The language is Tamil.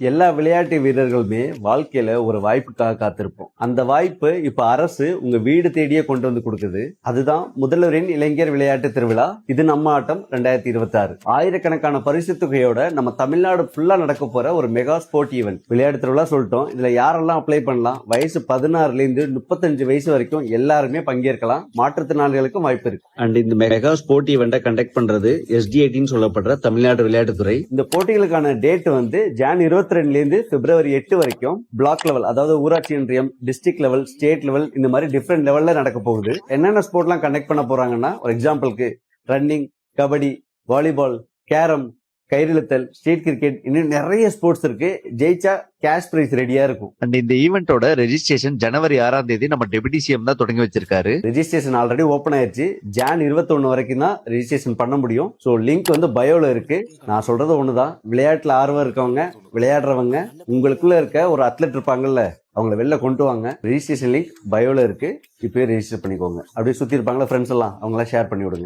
எல்லா விளையாட்டு வீரர்களுமே வாழ்க்கையில ஒரு வாய்ப்புக்காக காத்திருப்போம். அந்த வாய்ப்பு இப்ப அரசு உங்க வீடு தேடியே கொண்டு வந்து கொடுக்குது. அதுதான் முதல்வரின் இளைஞர் விளையாட்டு திருவிழா. இது நம்ம ஆட்டம் 2026. ஆயிரக்கணக்கான பரிசு தொகையோட நம்ம தமிழ்நாடு ஃபுல்லா நடக்க போற ஒரு மெகா ஸ்போர்ட் ஈவென்ட். விளையாட்டு திருவிழா சொல்லிட்டோம். இதுல யாரெல்லாம் அப்ளை பண்ணலாம்? வயசு 16ல இருந்து 35 வயசு வரைக்கும் எல்லாருமே பங்கேற்கலாம். மாற்றுத்திறனாளிகளுக்கும் வாய்ப்பு இருக்கு. அண்ட் இந்த மெகா ஸ்போர்ட் ஈவெண்ட்டை கண்டக்ட் பண்றது SDIT சொல்லப்படுற தமிழ்நாடு விளையாட்டுத்துறை. இந்த போட்டிகளுக்கான டேட் வந்து ஜான் 22ல இருந்து பிப்ரவரி 8 வரைக்கும் பிளாக் லெவல், அதாவது ஊராட்சி ஒன்றியம், டிஸ்ட்ரிக்ட் லெவல், ஸ்டேட் லெவல், இந்த மாதிரி டிஃபரெண்ட் லெவல்ல நடக்க போகுது. என்னென்ன ஸ்போர்ட்லாம் கண்டக்ட் பண்ண போறாங்கன்னா, ஒரு எக்ஸாம்பிளுக்கு ரன்னிங், கபடி, வாலிபால், கேரம், கயிறிழுத்தல், ஸ்ட்ரீட் கிரிக்கெட், இன்னும் நிறைய ஸ்போர்ட்ஸ் இருக்கு. ஜெயிச்சா கேஷ் பிரைஸ் ரெடியா இருக்கும். அண்ட் இந்த ஈவெண்டோட ரெஜிஸ்ட்ரேஷன் ஜனவரி 6ஆம் தேதி நம்ம டெபுட்டி சிஎம் தான் தொடங்கி வச்சிருக்காரு. ரெஜிஸ்ட்ரேஷன் ஆல்ரெடி ஓபன் ஆயிருச்சு. ஜான் 21 வரைக்கும் தான் ரெஜிஸ்ட்ரேஷன் பண்ண முடியும். ஸோ லிங்க் வந்து பயோல இருக்கு. நான் சொல்றது ஒண்ணுதான், விளையாட்டுல ஆர்வம் இருக்கவங்க, விளையாடுறவங்க, உங்களுக்குள்ள இருக்க ஒரு அத்லெட் இருப்பாங்கல்ல, அவங்கள வெளில கொண்டு வாங்க. ரெஜிஸ்ட்ரேஷன் லிங்க் பயோல இருக்கு. இப்பயே ரெஜிஸ்டர் பண்ணிக்கோங்க. அப்படியே சுத்தி இருப்பாங்களா ஃப்ரெண்ட்ஸ் எல்லாம், அவங்கள ஷேர் பண்ணி விடுங்க.